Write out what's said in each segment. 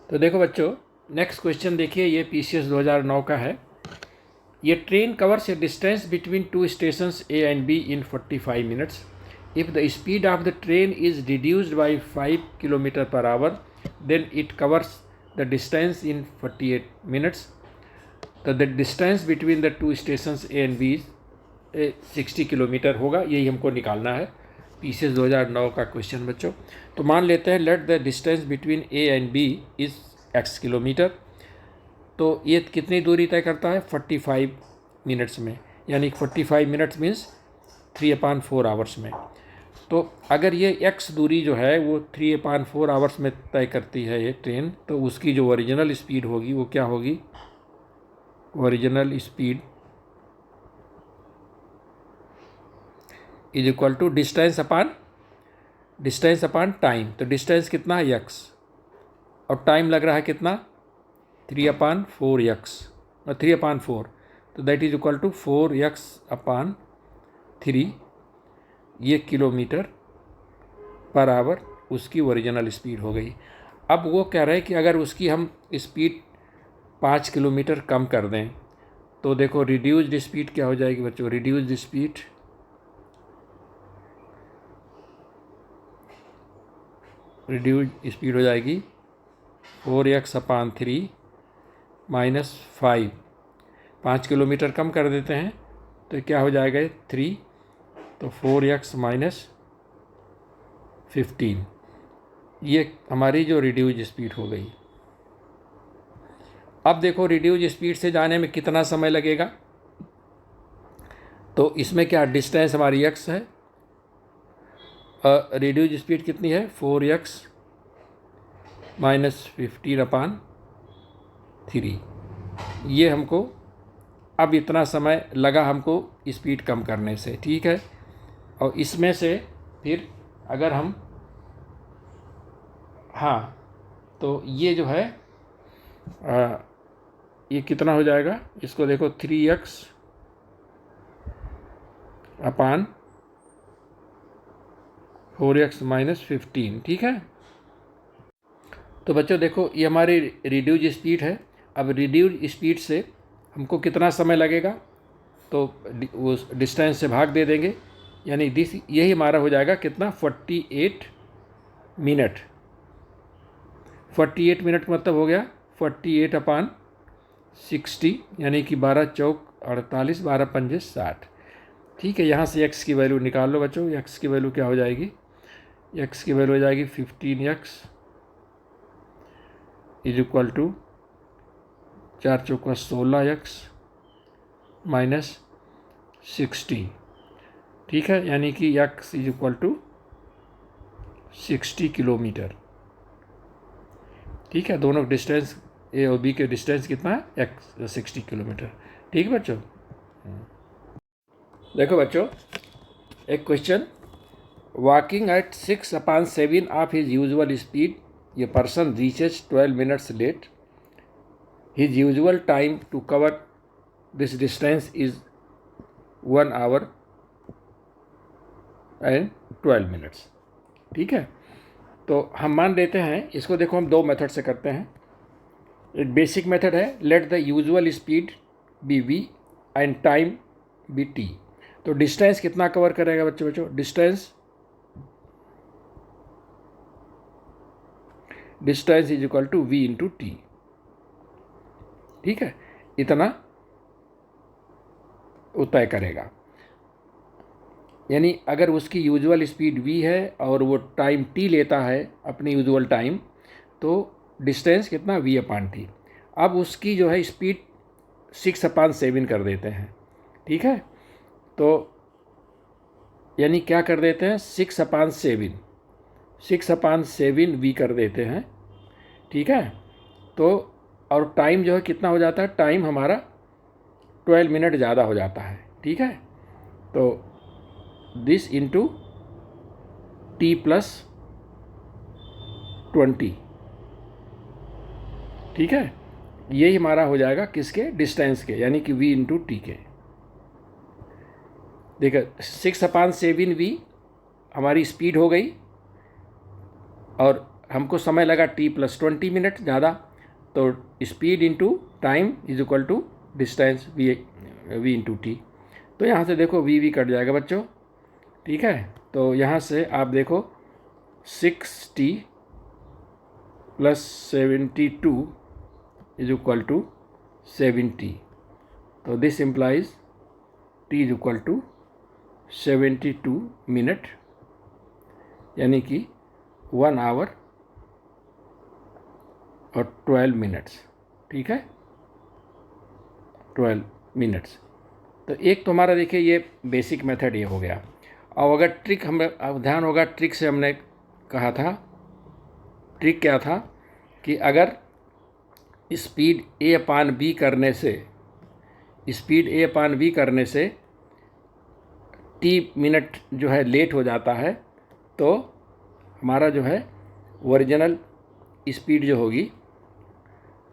तो देखो बच्चों, नेक्स्ट क्वेश्चन देखिए, ये PCS 2009 का है। ये train covers a distance between two stations A and B in 45 minutes. If the speed of the train is reduced by 5 km/h, then it covers the distance in 48 minutes. तो the distance between the two stations A and B is 60 kilometre होगा। यही हमको निकालना है, PCS 2009 का question बच्चों। तो मान लेते हैं let the distance between A and B is x kilometre. तो ये कितनी दूरी तय करता है? 45 मिनट्स में, यानी 45 मिनट्स मीन्स 3/4 आवर्स में। तो अगर ये x दूरी जो है वो 3/4 आवर्स में तय करती है ये ट्रेन, तो उसकी जो ओरिजिनल स्पीड होगी वो क्या होगी? Original speed is equal to distance upon time. तो डिस्टेंस कितना है? x, और टाइम लग रहा है कितना? 3/4x, 3/4। तो that is equal to 4x/3, ये किलोमीटर पर आवर उसकी ओरिजिनल स्पीड हो गई। अब वो कह रहे हैं कि अगर उसकी हम स्पीड 5 किलोमीटर कम कर दें तो देखो रिड्यूस्ड स्पीड क्या हो जाएगी बच्चों? रिड्यूस्ड स्पीड हो जाएगी 4x/3 -5। 5 किलोमीटर कम कर देते हैं तो क्या हो जाएगा? 3, तो 4x - 15, ये हमारी जो रिड्यूज स्पीड हो गई। अब देखो रिड्यूज स्पीड से जाने में कितना समय लगेगा। तो इसमें क्या डिस्टेंस हमारी x है, रिड्यूज स्पीड कितनी है? 4x - 15/3। ये हमको अब इतना समय लगा हमको स्पीड कम करने से, ठीक है। और इसमें से फिर अगर हम तो ये जो है ये कितना हो जाएगा? इसको देखो 3x/4x - 15, ठीक है। तो बच्चों देखो ये हमारी रिड्यूज स्पीड है। अब रिड्यूज स्पीड से हमको कितना समय लगेगा, तो उस डिस्टेंस से भाग दे देंगे, यानी यही हमारा हो जाएगा कितना? 48 मिनट। 48 मिनट का मतलब हो गया 48/60, यानी कि 12 चौक 48, 12 पंजे 60, ठीक है। यहाँ से x की वैल्यू निकाल लो बच्चों। x की वैल्यू क्या हो जाएगी? x की वैल्यू हो जाएगी 15x इज इक्वल टू 4 चौका 16x -60, ठीक है। यानी कि x is equal to 60 kilometre, ठीक है। दोनों डिस्टेंस A और B के डिस्टेंस कितना है? x 60 किलोमीटर, ठीक है बच्चों। देखो बच्चों एक question, walking at 6/7 of his usual speed ये person reaches 12 minutes late. His usual time to cover this distance is 1 hour and 12 minutes, ठीक है। तो हम मान लेते हैं इसको, देखो हम दो मेथड से करते हैं। एक बेसिक मेथड है, let the usual speed be v and time be t। तो डिस्टेंस कितना कवर करेगा बच्चों? Distance is equal to v × t, ठीक है। इतना वो तय करेगा, यानी अगर उसकी यूजुअल स्पीड v है और वो टाइम t लेता है अपनी यूजुअल टाइम, तो डिस्टेंस कितना? v/t। अब उसकी जो है स्पीड 6/7 कर देते हैं, ठीक है। तो यानी क्या कर देते हैं? 6/7 v कर देते हैं, ठीक है। तो और टाइम जो है कितना हो जाता है? टाइम हमारा 12 मिनट ज़्यादा हो जाता है, ठीक है। तो दिस इंटू t + 20, ठीक है। यही हमारा हो जाएगा किसके? डिस्टेंस के, यानी कि v × t के। देखिए 6/7 v हमारी स्पीड हो गई, और हमको समय लगा t+20 मिनट ज़्यादा, तो speed into time is equal to distance v into t. तो यहाँ से देखो v कट जाएगा बच्चों, ठीक है। तो यहाँ से आप देखो 6t + 72 इज इक्वल टू 70। तो this implies t is equal to 72 minute, यानी कि 1 आवर और 12 मिनट्स, ठीक है, 12 मिनट्स। तो एक तो हमारा देखिए ये बेसिक मेथड ये हो गया। और अगर ट्रिक हमें अब ध्यान होगा, ट्रिक से हमने कहा था, ट्रिक क्या था कि अगर स्पीड a/b करने से t मिनट जो है लेट हो जाता है, तो हमारा जो है ओरिजिनल स्पीड जो होगी,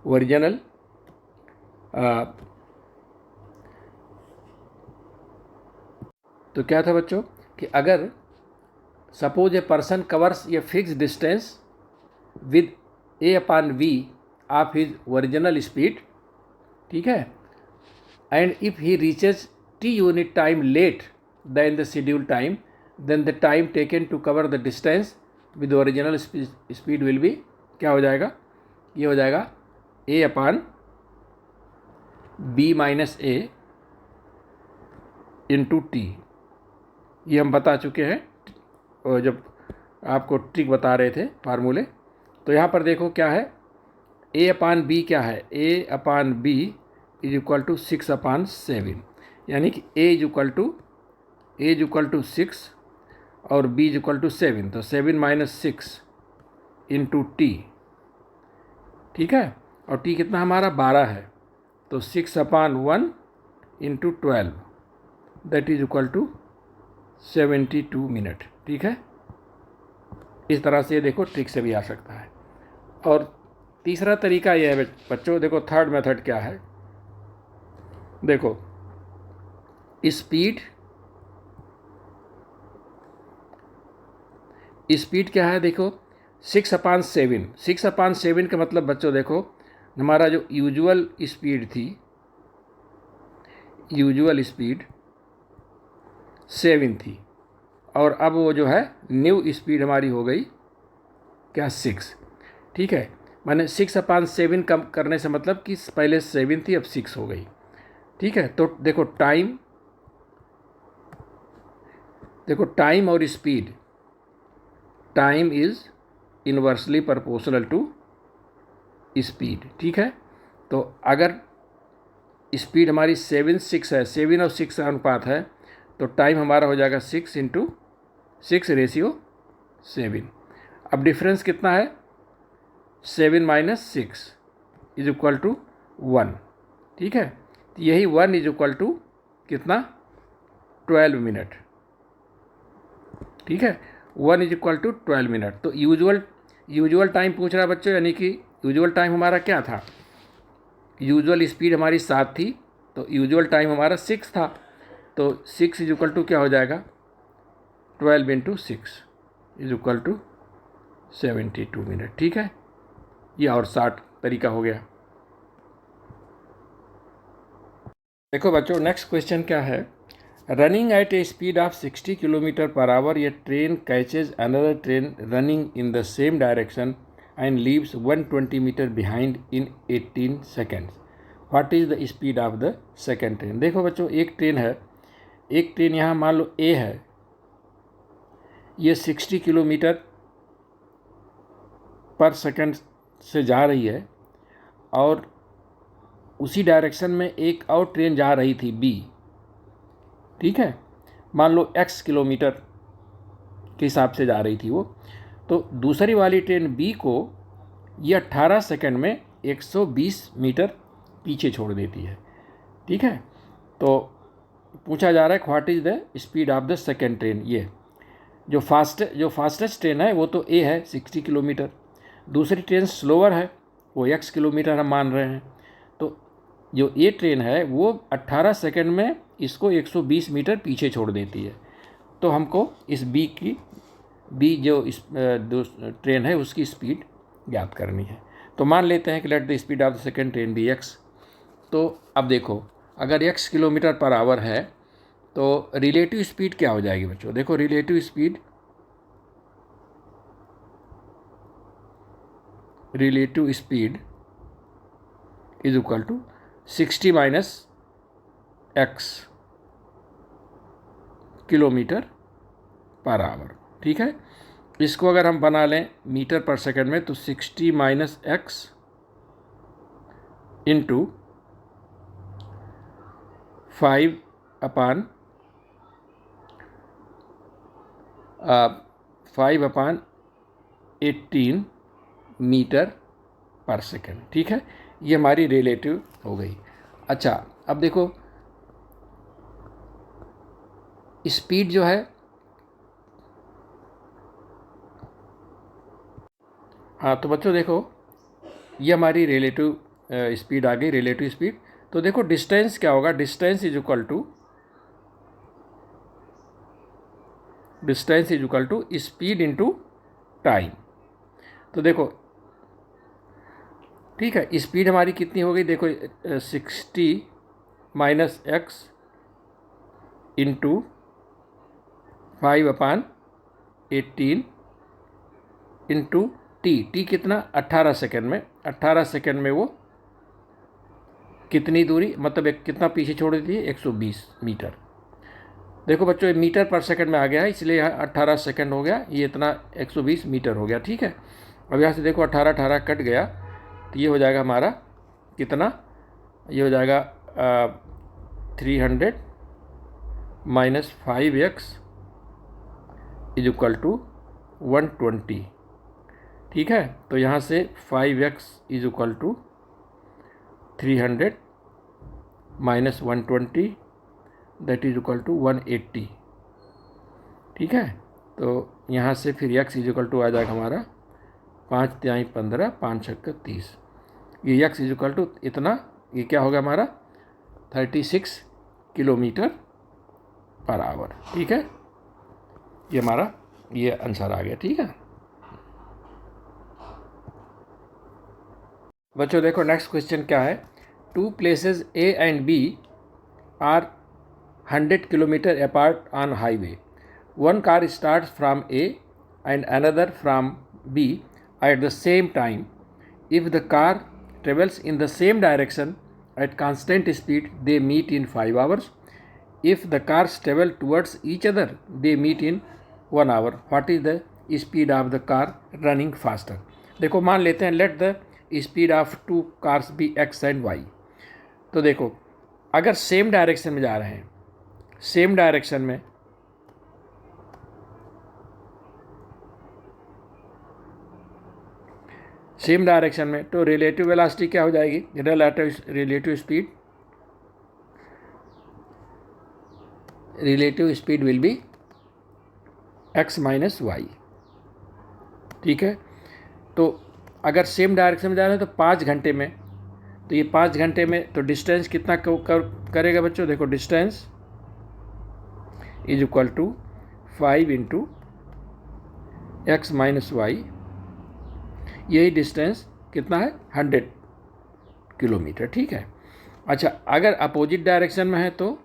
ओरिजिनल तो क्या था बच्चों कि अगर suppose a person covers a fix distance with a/v of his original speed, ठीक है, and if he reaches t unit time late than the schedule time, then the time taken to cover the distance with original speed will be, क्या हो जाएगा, ये हो जाएगा a/b - a into T. ये हम बता चुके हैं जब आपको ट्रिक बता रहे थे फार्मूले। तो यहाँ पर देखो क्या है, a/b क्या है, a/b इज इक्वल टू 6/7, यानी कि a इज इक्वल टू 6 और b इज इक्वल टू 7, तो 7 - 6 इंटू टी, ठीक है। और t कितना हमारा 12 है, तो 6/1 into 12 that is equal to 72 minute, ठीक है। इस तरह से देखो ट्रिक से भी आ सकता है। और तीसरा तरीका यह है बच्चों, देखो थर्ड मेथड क्या है, देखो स्पीड क्या है, देखो 6/7 का मतलब बच्चों देखो हमारा जो यूजुअल स्पीड थी, यूजुअल स्पीड 7 थी, और अब वो जो है न्यू स्पीड हमारी हो गई क्या 6, ठीक है। मैंने 6/7 कम करने से मतलब कि पहले 7 थी अब 6 हो गई, ठीक है। तो देखो टाइम और speed, time is inversely proportional to speed, ठीक है। तो अगर स्पीड हमारी 7/6 है, 7 और 6 का अनुपात है, तो टाइम हमारा हो जाएगा 6/6 अब डिफरेंस कितना है, 7 - 6 इज इक्वल टू 1, ठीक है। तो यही 1 इज इक्वल टू कितना, 12 मिनट, ठीक है। 1 इज इक्वल टू 12 मिनट। तो यूजुअल टाइम पूछ रहा है बच्चों, यानी कि यूजुअल टाइम हमारा क्या था, यूजुअल स्पीड हमारी 7 थी, तो यूजुअल टाइम हमारा 6 था, तो 6 इज इक्वल टू क्या हो जाएगा, 12 into 6 is equal to 72 minute, ठीक है। ये और 60 तरीका हो गया। देखो बच्चों नेक्स्ट क्वेश्चन क्या है, running at a speed of 60 km/h ये train catches another train running in the same direction and leaves 120 metre behind in 18 seconds, what is the speed of the second train. देखो बच्चों एक train यहाँ मान लो ए है, ये 60 km/s से जा रही है, और उसी डायरेक्शन में एक और ट्रेन जा रही थी बी, ठीक है, मान लो x किलोमीटर के हिसाब से जा रही थी वो। तो दूसरी वाली ट्रेन बी को ये 18 सेकंड में 120 मीटर पीछे छोड़ देती है, ठीक है। तो पूछा जा रहा है what is the speed of the second train. ये जो फास्टेस्ट ट्रेन है वो तो ए है 60 किलोमीटर, दूसरी ट्रेन स्लोअर है वो x किलोमीटर हम मान रहे हैं। तो जो ये ट्रेन है वो 18 सेकंड में इसको 120 मीटर पीछे छोड़ देती है। तो हमको इस बी की बी जो ट्रेन है उसकी स्पीड ज्ञात करनी है। तो मान लेते हैं कि let the speed of the second train be x. तो अब देखो, अगर x किलोमीटर पर आवर है तो रिलेटिव स्पीड क्या हो जाएगी बच्चों? देखो relative speed is equal to 60 minus x kilometre per hour. ठीक है, इसको अगर हम बना लें मीटर पर सेकंड में तो 60 माइनस एक्स इंटू 5/18 मीटर पर सेकंड। ठीक है, ये हमारी रिलेटिव हो गई। अच्छा, अब देखो स्पीड जो है, हाँ तो बच्चों देखो ये हमारी रिलेटिव स्पीड आ गई, रिलेटिव स्पीड। तो देखो डिस्टेंस क्या होगा? Distance is equal to speed into time. तो देखो ठीक है, स्पीड हमारी कितनी हो गई? देखो 60 minus x into 5/18 into T कितना? 18 सेकेंड में। 18 सेकेंड में वो कितनी दूरी, मतलब एक कितना पीछे छोड़ देती है? 120 मीटर। देखो बच्चों, ये मीटर पर सेकंड में आ गया है, इसलिए यहाँ 18 सेकंड हो गया, ये इतना 120 मीटर हो गया। ठीक है, अब यहाँ से देखो 18 कट गया तो ये हो जाएगा हमारा कितना? ये हो जाएगा 300 minus 5x is equal to 120। ठीक है, तो यहाँ से 5x is equal to 300 minus 120 that is equal to 180। ठीक है, तो यहाँ से फिर x इज इक्वल टू आ जाएगा हमारा 5×3 = 15, 5×6 = 30। ये x इज इक्वल टू इतना, ये क्या होगा हमारा? 36 किलोमीटर पर आवर। ठीक है, ये हमारा ये आंसर आ गया। ठीक है बच्चों, देखो नेक्स्ट क्वेश्चन क्या है। 2 places A and B are 100 kilometre apart on highway. One car starts from A and another from B at the same time. If the car travels in the same direction at constant speed, they meet in 5 hours. If the cars travel towards each other, they meet in 1 hour. What is the speed of the car running faster? देखो मान लेते हैं let the speed of 2 cars be x and y. तो देखो अगर same direction में जा रहे हैं, सेम डायरेक्शन में, तो रिलेटिव वेलोसिटी क्या हो जाएगी? Relative speed will be x minus y. ठीक है, तो अगर सेम डायरेक्शन में जा रहे हैं तो 5 घंटे में, तो ये 5 घंटे में तो डिस्टेंस कितना करेगा बच्चों? देखो distance is equal to 5 into x minus y. यही डिस्टेंस कितना है? 100 किलोमीटर। ठीक है, अच्छा अगर अपोजिट डायरेक्शन में है तो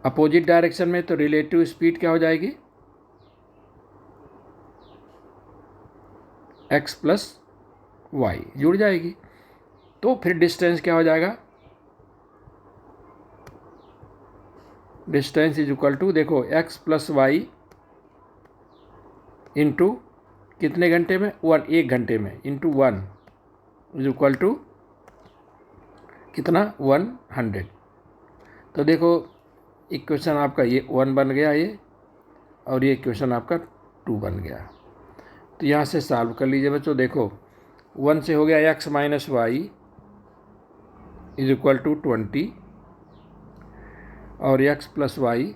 अपोजिट डायरेक्शन में तो रिलेटिव स्पीड क्या हो जाएगी? x प्लस वाई जुड़ जाएगी, तो फिर डिस्टेंस क्या हो जाएगा? डिस्टेंस इज इक्वल टू, देखो x प्लस वाई इंटू कितने घंटे में? 1 घंटे में, इंटू 1 इज इक्वल टू कितना? 100। तो देखो इक्वेशन आपका ये 1 बन गया ये, और ये इक्वेशन आपका 2 बन गया। तो यहाँ से सॉल्व कर लीजिए बच्चों। देखो 1 से हो गया x minus y is equal to 20, और x plus y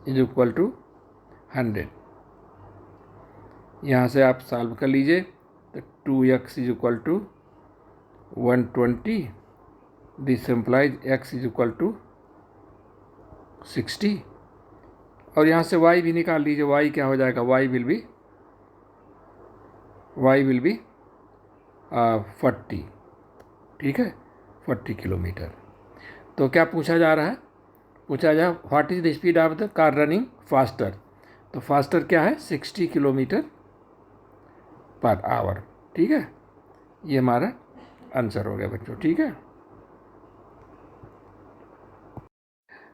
is equal to 100। यहाँ से आप सॉल्व कर लीजिए, तो 2x is equal to 120 this implies x is equal to 60 और यहाँ से y भी निकाल लीजिए। y क्या हो जाएगा, y विल बी 40, ठीक है, 40 किलोमीटर। तो क्या पूछा जा रहा है, पूछा जा what is the speed of the car running faster. तो फास्टर क्या है, 60 किलोमीटर पर आवर, ठीक है। ये हमारा आंसर हो गया बच्चों, ठीक है।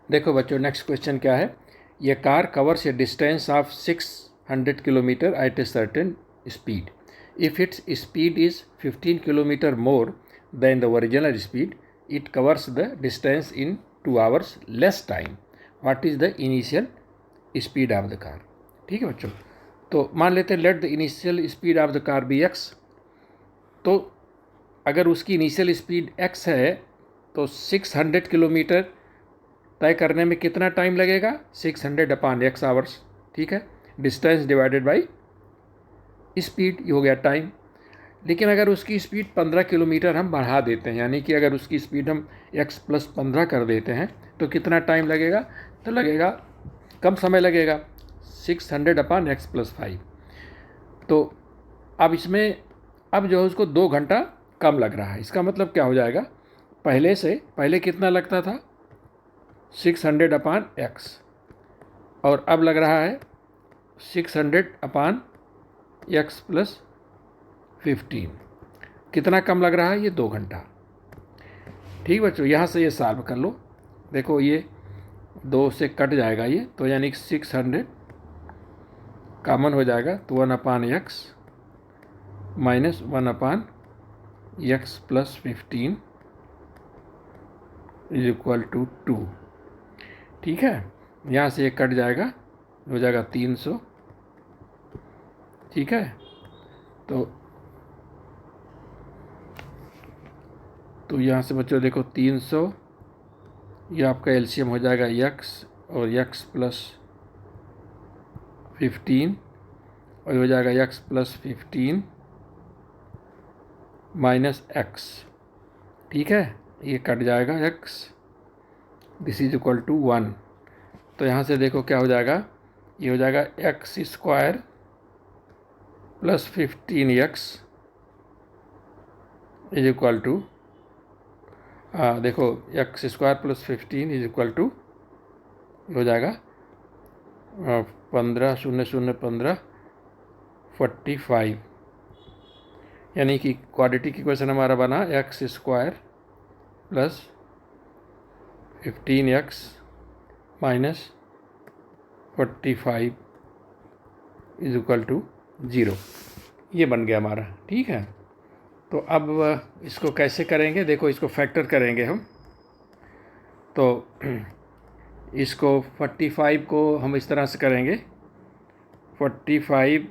देखो बच्चों नेक्स्ट क्वेश्चन क्या है, ये car covers a distance of 600 kilometre at a certain speed. If its speed is 15 kilometre more than the original speed, it covers the distance in 2 hours less time. What is the initial speed of the car. ठीक है बच्चों, तो मान लेते हैं let the initial speed of the car be x. तो अगर उसकी इनिशियल स्पीड x है तो 600 किलोमीटर तय करने में कितना टाइम लगेगा, 600 अपान x आवर्स, ठीक है। डिस्टेंस डिवाइडेड बाई स्पीड, ये हो गया टाइम। लेकिन अगर उसकी स्पीड 15 किलोमीटर हम बढ़ा देते हैं, यानी कि अगर उसकी स्पीड हम x + 15 कर देते हैं तो कितना टाइम लगेगा, तो लगेगा कम समय लगेगा, 600 अपान x + 5। तो अब इसमें अब जो है उसको 2 घंटा कम लग रहा है। इसका मतलब क्या हो जाएगा, पहले कितना लगता था 600 अपान x और अब लग रहा है 600 अपान x + 15। कितना कम लग रहा है, ये 2 घंटा। ठीक बच्चों, यहाँ से ये सॉल्व कर लो। देखो ये 2 से कट जाएगा ये, तो यानी कि 600 कॉमन हो जाएगा, तो 1 upon x minus 1 upon x + 15 is equal to 2। ठीक है, यहाँ से ये कट जाएगा, हो जाएगा 300। ठीक है, तो यहाँ से बच्चों देखो 300, ये आपका एलसीएम हो जाएगा x और x + 15 और हो जाएगा x + 15 माइनस x। ठीक है, ये कट जाएगा x, this is equal to 1। तो यहाँ से देखो क्या हो जाएगा, ये हो जाएगा x² + 15x is equal to, देखो x² + 15 इज इक्वल टू हो जाएगा 15 0 0 15 45, यानी कि क्वाड्रेटिक इक्वेशन हमारा बना x² + 15x minus 45 is equal to 0। ये बन गया हमारा। ठीक है, तो अब इसको कैसे करेंगे, देखो इसको फैक्टर करेंगे हम। तो इसको 45 को हम इस तरह से करेंगे, 45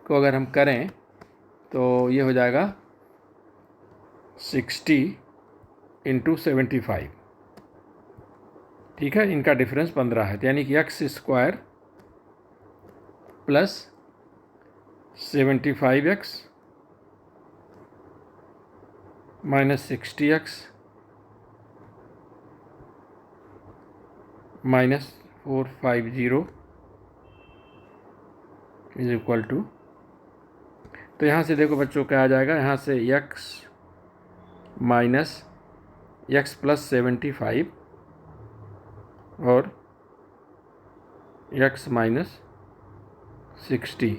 को अगर हम करें तो ये हो जाएगा 60 × 75। ठीक है, इनका डिफरेंस 15 है, तो यानी कि x² + 75x minus 60x minus 450 is equal to, तो यहाँ से देखो बच्चों क्या आ जाएगा, यहाँ से x माइनस x + 75 और x minus 60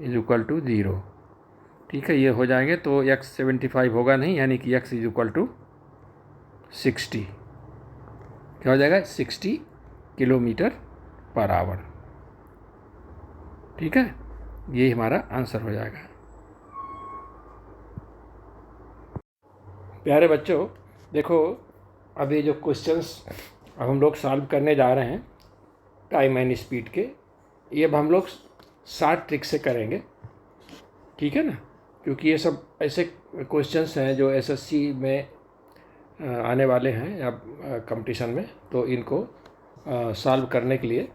is equal to 0। ठीक है, ये हो जाएंगे तो x 75 होगा नहीं, यानी कि x इज इक्वल टू 60। क्या हो जाएगा, 60 किलोमीटर पर आवर। ठीक है, ये हमारा आंसर हो जाएगा। प्यारे बच्चों देखो, अभी जो क्वेश्चंस अब हम लोग सॉल्व करने जा रहे हैं टाइम एंड स्पीड के, ये अब हम लोग शॉर्ट ट्रिक से करेंगे। ठीक है ना, क्योंकि ये सब ऐसे क्वेश्चंस हैं जो एसएससी में आने वाले हैं या कंपटीशन में, तो इनको सॉल्व करने के लिए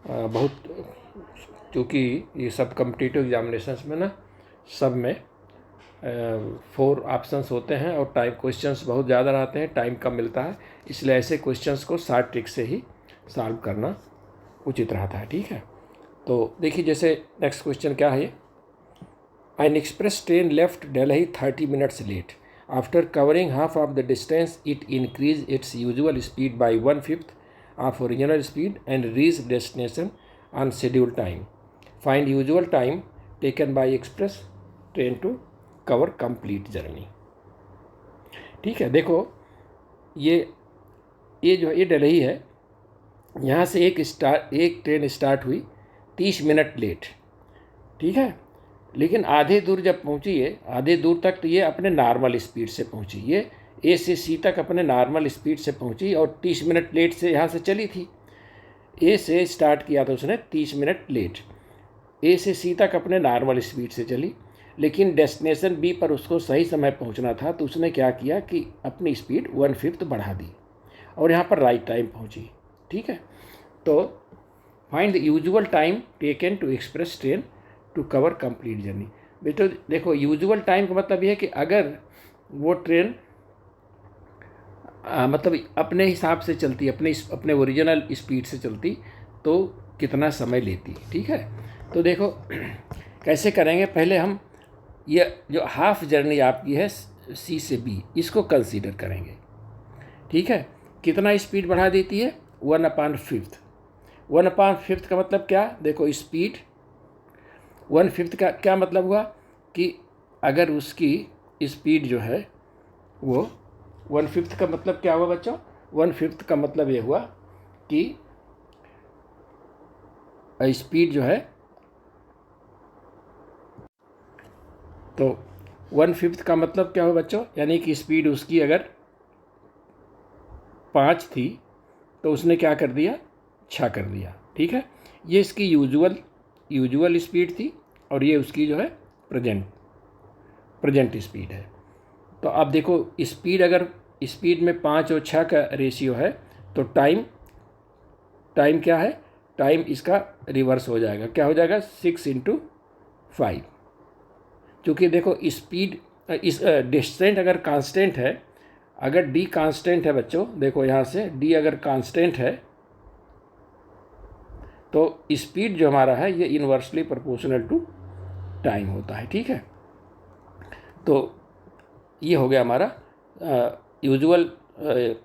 बहुत, क्योंकि ये सब कॉम्पिटिटिव एग्जामिनेशंस में ना सब में 4 ऑप्शंस होते हैं और टाइम क्वेश्चंस बहुत ज़्यादा रहते हैं, टाइम कम मिलता है, इसलिए ऐसे क्वेश्चंस को शॉर्ट ट्रिक से ही सॉल्व करना उचित रहता है। ठीक है, तो देखिए जैसे नेक्स्ट क्वेश्चन क्या है, an express train left Delhi 30 minutes late. After covering half of the distance it increase its usual speed by 1/5 of original speed and reach destination on schedule time. Find usual time taken by express train to cover complete journey. ठीक है, देखो ये जो ये दिल्ली है, यहाँ से एक ट्रेन स्टार्ट हुई 30 मिनट लेट। ठीक है, लेकिन आधे दूर जब पहुँची है, आधे दूर तक तो ये अपने नॉर्मल स्पीड से पहुँची, ये ए से सी तक अपने नॉर्मल स्पीड से पहुँची और 30 मिनट लेट से यहाँ से चली थी। ए से स्टार्ट किया था उसने 30 मिनट लेट, ए से सी तक अपने नॉर्मल स्पीड से चली, लेकिन डेस्टिनेशन बी पर उसको सही समय पहुंचना था, तो उसने क्या किया कि अपनी स्पीड 1/5 बढ़ा दी और यहाँ पर राइट टाइम पहुंची। ठीक है, तो find the usual time taken to express train to cover complete journey. बेटो देखो, यूजुअल टाइम का मतलब ये है कि अगर वो ट्रेन मतलब अपने हिसाब से चलती, अपने ओरिजिनल स्पीड से चलती, तो कितना समय लेती। ठीक है, तो देखो कैसे करेंगे, पहले हम ये जो हाफ जर्नी आपकी है सी से बी, इसको कंसीडर करेंगे। ठीक है, कितना स्पीड बढ़ा देती है, 1/5। 1/5 का मतलब क्या, देखो स्पीड 1/5 का क्या मतलब हुआ कि अगर उसकी स्पीड जो है वो 1/5 का मतलब क्या हुआ बच्चों, 1/5 का मतलब ये हुआ कि स्पीड जो है, तो 1/5 का मतलब क्या हुआ बच्चों, यानी कि स्पीड उसकी अगर 5 थी तो उसने क्या कर दिया, 6 कर दिया। ठीक है, ये इसकी यूजुअल स्पीड थी और ये उसकी जो है प्रेजेंट स्पीड है। तो अब देखो स्पीड, अगर स्पीड में 5 और 6 का रेशियो है तो टाइम क्या है, टाइम इसका रिवर्स हो जाएगा, क्या हो जाएगा, 6/5। क्योंकि देखो स्पीड इस डिस्टेंस अगर कांस्टेंट है, अगर डी कांस्टेंट है बच्चों, देखो यहाँ से डी अगर कांस्टेंट है तो स्पीड जो हमारा है ये इनवर्सली प्रोपोर्शनल टू टाइम होता है। ठीक है, तो ये हो गया हमारा यूजुअल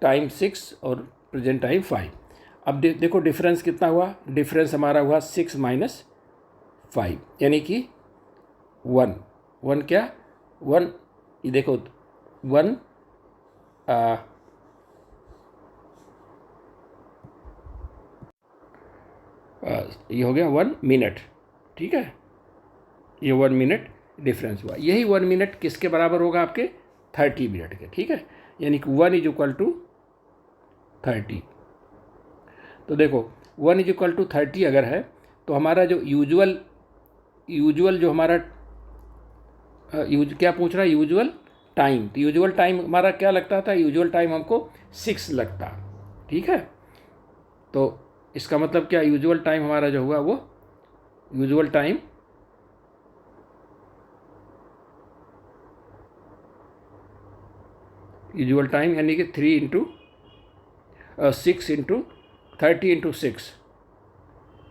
टाइम 6 और प्रेजेंट टाइम 5। अब देखो डिफरेंस कितना हुआ, डिफरेंस हमारा हुआ 6 - 5 यानी कि 1 क्या 1, ये देखो 1 ये हो गया 1 मिनट। ठीक है, ये 1 मिनट डिफरेंस हुआ, यही 1 मिनट किसके बराबर होगा, आपके 30 मिनट के। ठीक है, यानी कि 1 = 30। तो देखो 1 = 30 अगर है तो हमारा जो यूजुअल जो हमारा क्या पूछ रहा है, यूजुअल टाइम, तो यूजुअल टाइम हमारा क्या लगता था, यूजुअल टाइम हमको 6 लगता। ठीक है, तो इसका मतलब क्या, यूजुअल टाइम हमारा जो हुआ वो यूजुअल टाइम यानी कि 6 × 30 × 6,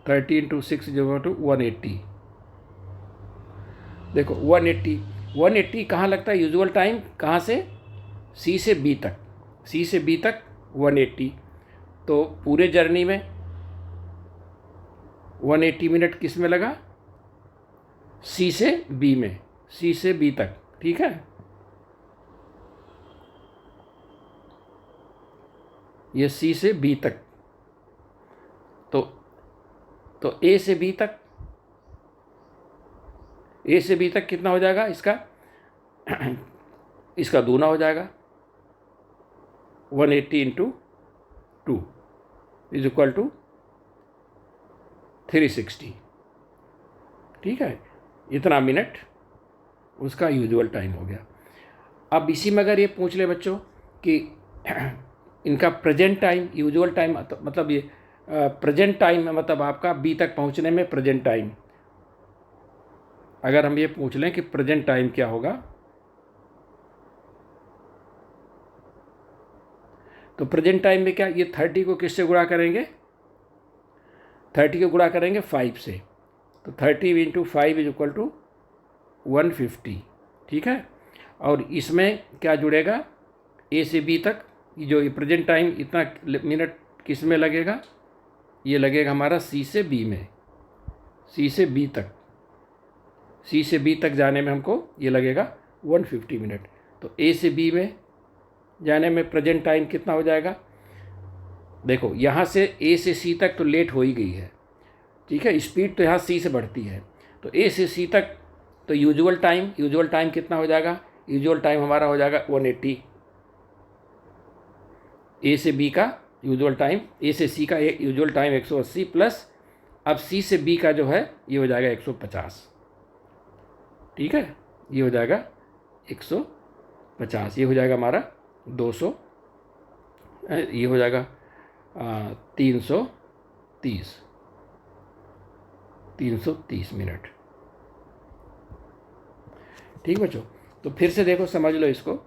30 × 6 जो 180। देखो 180 कहाँ लगता है, यूजुअल टाइम कहाँ से, सी से बी तक, 180। तो पूरे जर्नी में 180 मिनट किस में लगा, सी से बी तक। ठीक है, ये सी से बी तक, तो ए से बी तक कितना हो जाएगा इसका इसका दूना हो जाएगा, 180 × 2 = 360। ठीक है, इतना मिनट उसका यूजुअल टाइम हो गया। अब इसी में अगर ये पूछ ले बच्चों कि इनका प्रेजेंट टाइम, यूजुअल टाइम मतलब ये प्रेजेंट टाइम मतलब आपका बी तक पहुंचने में प्रेजेंट टाइम, अगर हम ये पूछ लें कि प्रेजेंट टाइम क्या होगा, तो प्रेजेंट टाइम में क्या, ये 30 को किससे गुणा करेंगे, 30 को गुणा करेंगे 5 से, तो 30 इंटू 5 इज इक्वल टू 150, ठीक है। और इसमें क्या जुड़ेगा, ए से बी तक, जो ये प्रेजेंट टाइम इतना मिनट किस में लगेगा, ये लगेगा हमारा सी से बी में, सी से बी तक, सी से बी तक जाने में हमको ये लगेगा 150 मिनट। तो ए से बी में जाने में प्रेजेंट टाइम कितना हो जाएगा, देखो यहाँ से ए से सी तक तो लेट हो ही गई है, ठीक है, स्पीड तो यहाँ सी से बढ़ती है, तो ए से सी तक तो यूजुअल टाइम कितना हो जाएगा, यूजुअल टाइम हमारा हो जाएगा 180, ए से बी का यूजुअल टाइम, ए से सी का यूजुअल टाइम 180 प्लस अब सी से बी का जो है ये हो जाएगा 150, ठीक है, ये हो जाएगा 150, ये हो जाएगा हमारा 200, ये हो जाएगा 330 मिनट, ठीक बच्चों। तो फिर से देखो, समझ लो इसको,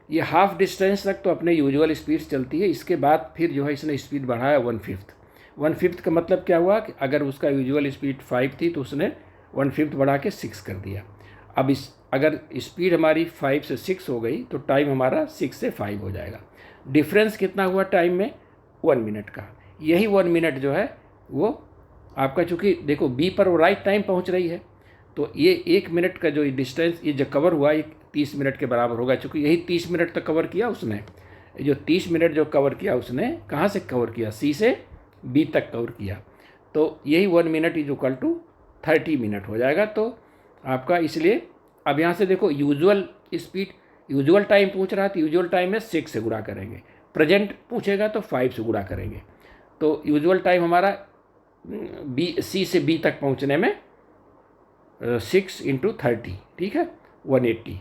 ये हाफ डिस्टेंस तक तो अपने यूजुअल स्पीड चलती है, इसके बाद फिर जो है इसने स्पीड बढ़ाया 1/5 का मतलब क्या हुआ कि अगर उसका यूजुअल स्पीड 5 थी तो उसने 1/5 बढ़ा के 6 कर दिया। अब अगर स्पीड हमारी 5 से 6 हो गई तो टाइम हमारा 6 से 5 हो जाएगा। डिफरेंस कितना हुआ टाइम में, 1 मिनट का। यही 1 मिनट जो है वो आपका, चूँकि देखो बी पर वो राइट टाइम पहुँच रही है, तो ये 1 मिनट का जो डिस्टेंस ये जो कवर हुआ ये 30 मिनट के बराबर होगा, चूँकि यही 30 मिनट तक कवर किया उसने। जो 30 मिनट जो कवर किया उसने कहाँ से कवर किया, सी से बी तक कवर किया, तो यही 1 minute is equal to 30 minute हो जाएगा। तो आपका इसलिए अब यहाँ से देखो यूजुअल स्पीड, यूजुअल टाइम पूछ रहा था, यूजुअल टाइम में 6 से गुणा करेंगे, प्रेजेंट पूछेगा तो 5 से गुणा करेंगे, तो यूजुअल टाइम हमारा सी से बी तक पहुँचने में 6 इंटू 30, ठीक है, 180।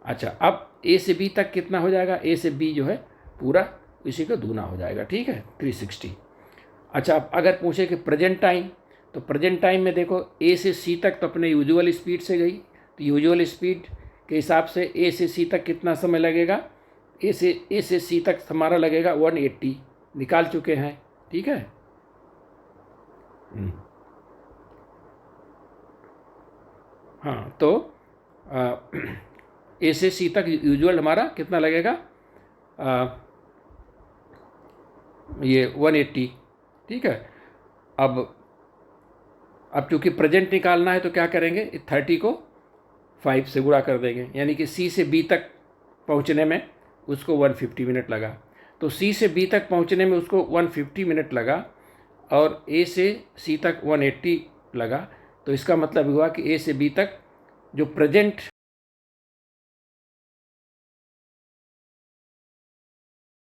अच्छा, अब ए से बी तक कितना हो जाएगा, ए से बी जो है पूरा इसी का दूना हो जाएगा, ठीक है, 360। अच्छा, अब अगर पूछे कि प्रेजेंट टाइम, तो प्रेजेंट टाइम में देखो ए से सी तक तो अपने यूजुअल स्पीड से गई, तो यूजुअल स्पीड के हिसाब से ए से सी तक कितना समय लगेगा, ए से सी तक हमारा लगेगा 180, निकाल चुके हैं, ठीक है। हाँ, तो ए से सी तक यूजुअल हमारा कितना लगेगा, ये 180, ठीक है। अब चूँकि प्रेजेंट निकालना है तो क्या करेंगे, 30 को 5 से गुणा कर देंगे, यानी कि सी से बी तक पहुंचने में उसको 150 मिनट लगा, तो सी से बी तक पहुंचने में उसको 150 मिनट लगा और ए से सी तक 180 लगा, तो इसका मतलब हुआ कि ए से बी तक जो प्रेजेंट